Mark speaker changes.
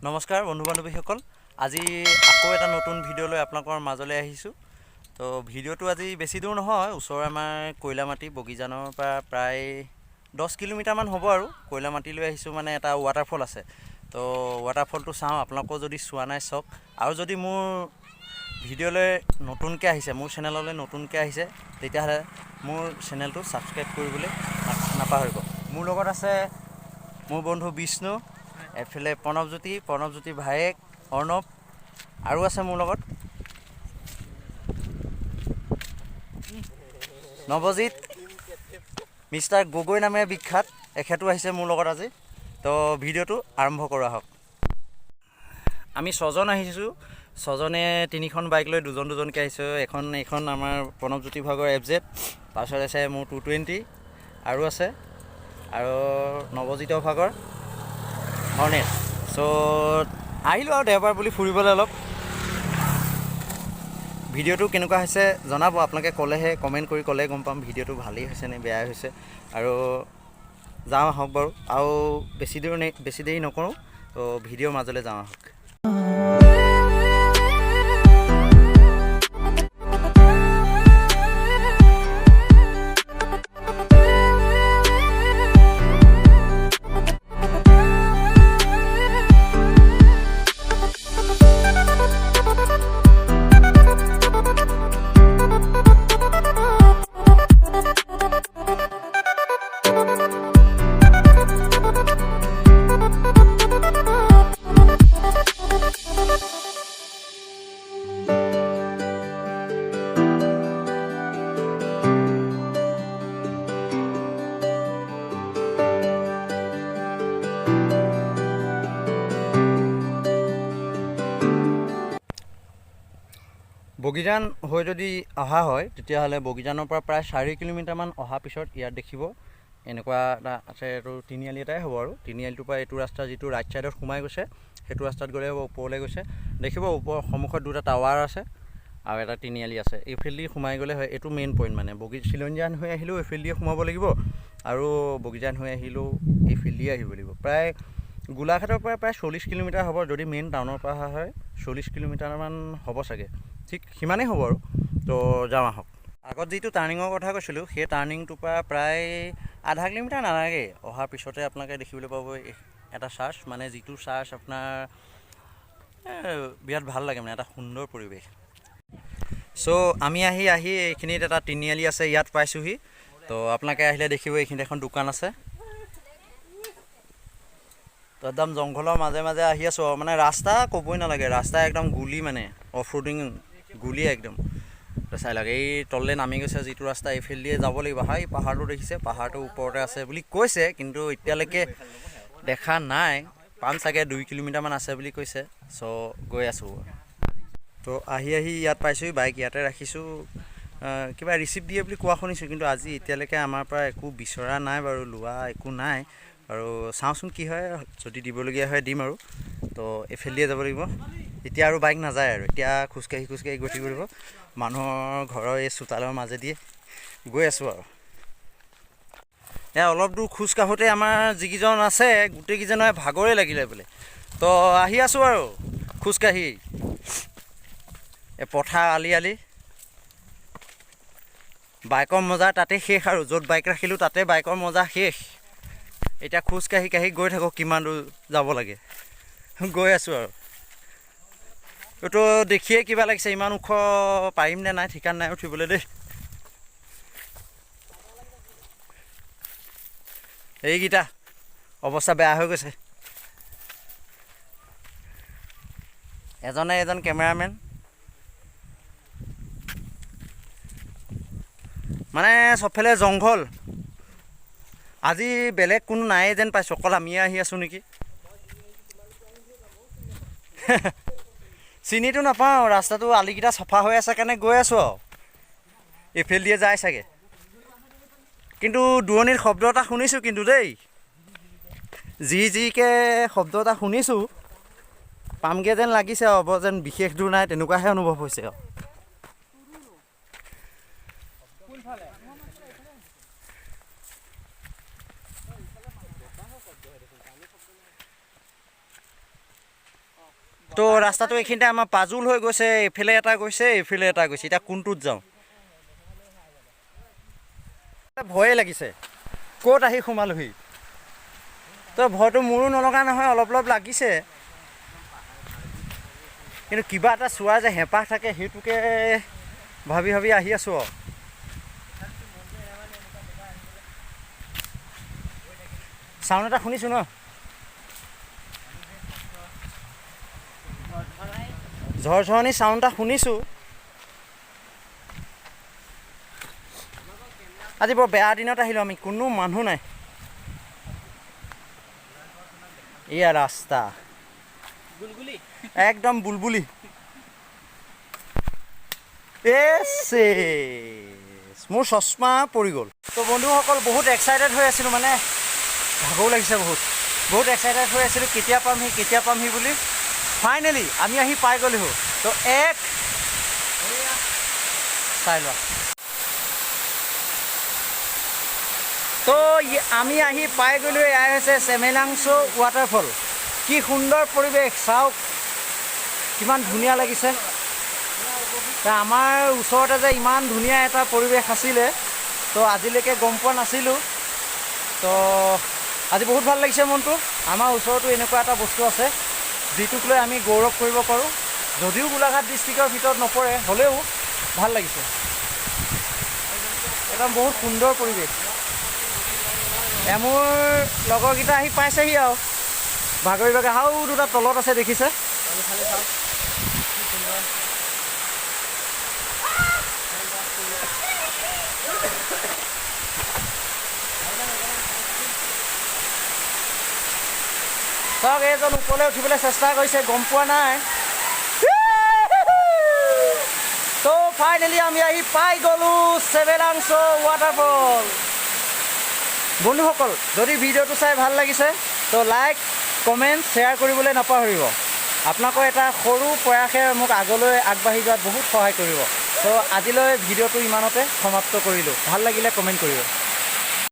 Speaker 1: নমস্কাৰ বন্ধু বান্ধৱীসকল আজি আকৌ এটা নতুন ভিডিঅ' লৈ আপোনালোকৰ মাজলৈ আহিছোঁ তো ভিডিঅ'টো আজি বেছি দূৰ নহয় ওচৰৰ আমাৰ কৈলামাটি বগিজানৰ পৰা প্ৰায় 10 কিলোমিটাৰমান হ'ব আৰু কৈলামাটিলৈ আহিছোঁ মানে এটা ৱাটাৰফল আছে তো ৱাটাৰফলটো চাওঁ আপোনালোকেও যদি চোৱা নাই চাওক আৰু যদি মোৰ ভিডিঅ'লৈ নতুনকৈ আহিছে মোৰ চেনেললৈ নতুনকৈ আহিছে তেতিয়াহ'লে মোৰ চেনেলটো ছাবস্ক্ৰাইব কৰিবলৈ নাপাহৰিব মোৰ লগত আছে মোৰ বন্ধু বিষ্ণু এফালে প্ৰণৱজ্যোতি ভায়েক অৰ্ণৱ আৰু আছে মোৰ লগত নৱজিত মিষ্টাৰ গগৈ নামে বিখ্যাত এখেতো আহিছে মোৰ লগত আজি তো ভিডিঅ'টো আৰম্ভ কৰা হওক আমি ছজন আহিছোঁ ছজনে তিনিখন বাইক লৈ দুজনকৈ আহিছোঁ এইখন আমাৰ প্ৰণৱজ্যোতি ভাগৰ FZ তাৰপিছত আছে মোৰ 220 আৰু আছে আৰু নৱজিতৰ ভাগৰ হৰ্নেট চ' আহিলোঁ আৰু দেওবাৰ বুলি ফুৰিবলৈ অলপ ভিডিঅ'টো কেনেকুৱা হৈছে জনাব আপোনালোকে ক'লেহে কমেণ্ট কৰি ক'লে গম পাম ভিডিঅ'টো ভালেই হৈছে নে বেয়াই হৈছে আৰু যাওঁ আহক বাৰু আৰু বেছি দেৰি নকৰোঁ তো ভিডিঅ'ৰ মাজলৈ যাওঁ আহক বগিজান হৈ যদি অহা হয় তেতিয়াহ'লে বগিজানৰ পৰা প্ৰায় 4 কিলোমিটাৰমান অহাৰ পিছত ইয়াত দেখিব এনেকুৱা এটা আছে এইটো তিনিআলি এটাই হ'ব আৰু তিনিআলিটোৰ পৰা এইটো ৰাস্তা যিটো ৰাইট ছাইডত সোমাই গৈছে সেইটো ৰাস্তাত গ'লে হ'ব ওপৰলৈ গৈছে দেখিব ওপৰ সন্মুখত দুটা টাৱাৰ আছে আৰু এটা তিনিআলি আছে এইফালেদি সোমাই গ'লে হয় এইটো মেইন পইণ্ট মানে চিলঞ্জিয়ান হৈ আহিলেও এইফালেদিয়ে সোমাব লাগিব আৰু বগিজান হৈ আহিলেও এইফালেদিয়ে আহিব লাগিব প্ৰায় গোলাঘাটৰ পৰা প্ৰায় 40 কিলোমিটাৰ হ'ব যদি মেইন টাউনৰ পৰা অহা হয় 40 কিলোমিটাৰমান হ'ব চাগে ঠিক সিমানেই হ'ব আৰু তো যাওঁ আহক আগত যিটো টাৰ্ণিঙৰ কথা কৈছিলোঁ সেই টাৰ্ণিংটোৰ পৰা প্ৰায় আধা কিলোমিটাৰ নালাগে অহাৰ পিছতে আপোনালোকে দেখিবলৈ পাব এটা চাৰ্চ মানে যিটো চাৰ্চ আপোনাৰ বিৰাট ভাল লাগে মানে এটা সুন্দৰ পৰিৱেশ চ' আমি আহি এইখিনিত এটা তিনিআলি আছে ইয়াত পাইছোঁহি তো আপোনালোকে আহিলে দেখিব এইখিনিত এখন দোকান আছে তো একদম জংঘলৰ মাজে মাজে আহি আছোঁ আৰু মানে ৰাস্তা ক'বই নালাগে ৰাস্তা একদম গুলি মানে অফ ৰোডিং গুলি একদম চাই লাগে এই তললৈ নামি গৈছে যিটো ৰাস্তা এইফালে দিয়ে যাব লাগিব এই পাহাৰটো দেখিছে পাহাৰটো ওপৰতে আছে বুলি কৈছে কিন্তু এতিয়ালৈকে দেখা নাই পাম চাগে 2 কিলোমিটাৰমান আছে বুলি কৈছে চ' গৈ আছোঁ তো আহি ইয়াত পাইছোঁ বাইক ইয়াতে ৰাখিছোঁ কিবা ৰিচিপ্ট দিয়ে বুলি কোৱা শুনিছোঁ কিন্তু আজি এতিয়ালৈকে আমাৰ পৰা একো বিচৰা নাই বাৰু লোৱা একো নাই আৰু চাওঁচোন কি হয় যদি দিবলগীয়া হয় দিম আৰু তো এইফালে দিয়ে যাব লাগিব এতিয়া আৰু বাইক নাযায় আৰু এতিয়া খোজকাঢ়ি গৈ থাকিব লাগিব মানুহৰ ঘৰৰ এই চোতালৰ মাজেদিয়ে গৈ আছোঁ আৰু অলপ দূৰ খোজ কাঢ়োঁতে আমাৰ যিকেইজন আছে গোটেইকেইজনে ভাগৰে লাগিলে বোলে তো আহি আছোঁ আৰু খোজকাঢ়ি পথাৰ আলি বাইকৰ মজা তাতে শেষ আৰু য'ত বাইক ৰাখিলোঁ তাতে বাইকৰ মজা শেষ এতিয়া খোজকাঢ়ি গৈ থাকক কিমান দূৰ যাব লাগে গৈ আছোঁ আৰু এইটো দেখিয়ে কিবা লাগিছে ইমান ওখ পাৰিম নে নাই ঠিকান নাই উঠিবলৈ দেই এইকেইটা অৱস্থা বেয়া হৈ গৈছে এজন কেমেৰামেন মানে চবফালে জংঘল আজি বেলেগ কোনো নাই যেন পাইছোঁ অকল আমিয়ে আহি আছোঁ নেকি চিনিটো নাপাওঁ ৰাস্তাটো আলিকেইটা চফা হৈ আছে কাৰণে গৈ আছোঁ আৰু এইফালে দিয়ে যায় চাগে কিন্তু দূৰণিৰ শব্দ এটা শুনিছোঁ কিন্তু দেই যিকৈ শব্দ এটা শুনিছোঁ পামগৈ যেন লাগিছে হ'ব যেন বিশেষ দূৰ নাই তেনেকুৱাহে অনুভৱ হৈছে আৰু তো ৰাস্তাটো এইখিনিতে আমাৰ পাজুল হৈ গৈছে, এইফালে এটা গৈছে এইফালে এটা গৈছে, এতিয়া কোনটোত যাওঁ ভয়ে লাগিছে, ক'ত আহি সোমালোহি। তো ভয়টো মোৰো নলগা নহয়, অলপ অলপ লাগিছে, কিন্তু কিবা এটা চোৱা যে হেঁপাহ থাকে সেইটোকে ভাবি ভাবি আহি আছোঁ আৰু। চাউণ্ড এটা শুনিছোঁ ন, ঝৰঝৰণি চাউণ্ড এটা শুনিছোঁ। আজি বৰ বেয়া দিনত আহিলোঁ আমি, কোনো মানুহ নাই। এয়া ৰাস্তা একদম বুলবুলি। মোৰ চশমা পৰি গ'ল। তো বন্ধুসকল বহুত এক্সাইটেড হৈ আছিলোঁ, মানে ভাগৰো লাগিছে বহুত এক্সাইটেড হৈ আছিলোঁ কেতিয়া পামহি বুলি। ফাইনেলি আমি আহি পাই গ'লো। তো চাই লোৱা। তো আমি আহি পাই গ'লোঁ, এয়াই হৈছে চেমেলাংছো ৱাটাৰফল। কি সুন্দৰ পৰিৱেশ, চাওক কিমান ধুনীয়া লাগিছে। আমাৰ ওচৰতে যে ইমান ধুনীয়া এটা পৰিৱেশ আছিলে, তো আজিলৈকে গম পোৱা নাছিলোঁ। তো আজি বহুত ভাল লাগিছে মনটো। আমাৰ ওচৰতো এনেকুৱা এটা বস্তু আছে যিটোক লৈ আমি গৌৰৱ কৰিব পাৰোঁ। যদিও গোলাঘাট ডিষ্ট্ৰিক্টৰ ভিতৰত নপৰে, হ'লেও ভাল লাগিছে। একদম বহুত সুন্দৰ পৰিৱেশ। মোৰ লগৰকেইটা আহি পাইছেহি আৰু ভাগৰি হাও দুটা তলত আছে দেখিছে। চাওক এইজন ওপৰলৈ উঠিবলৈ চেষ্টা কৰিছে, গম পোৱা নাই। তো ফাইনেলি আমি আহি পাই গ'লোঁ চেমেলাংছো ৱাটাৰফল। বন্ধুসকল, যদি ভিডিঅ'টো চাই ভাল লাগিছে তো লাইক, কমেণ্ট, শ্বেয়াৰ কৰিবলৈ নাপাহৰিব। আপোনালোকৰ এটা সৰু প্ৰয়াসে মোক আগলৈ আগবাঢ়ি যোৱাত বহুত সহায় কৰিব। তো আজিলৈ ভিডিঅ'টো ইমানতে সমাপ্ত কৰিলোঁ। ভাল লাগিলে কমেণ্ট কৰিব।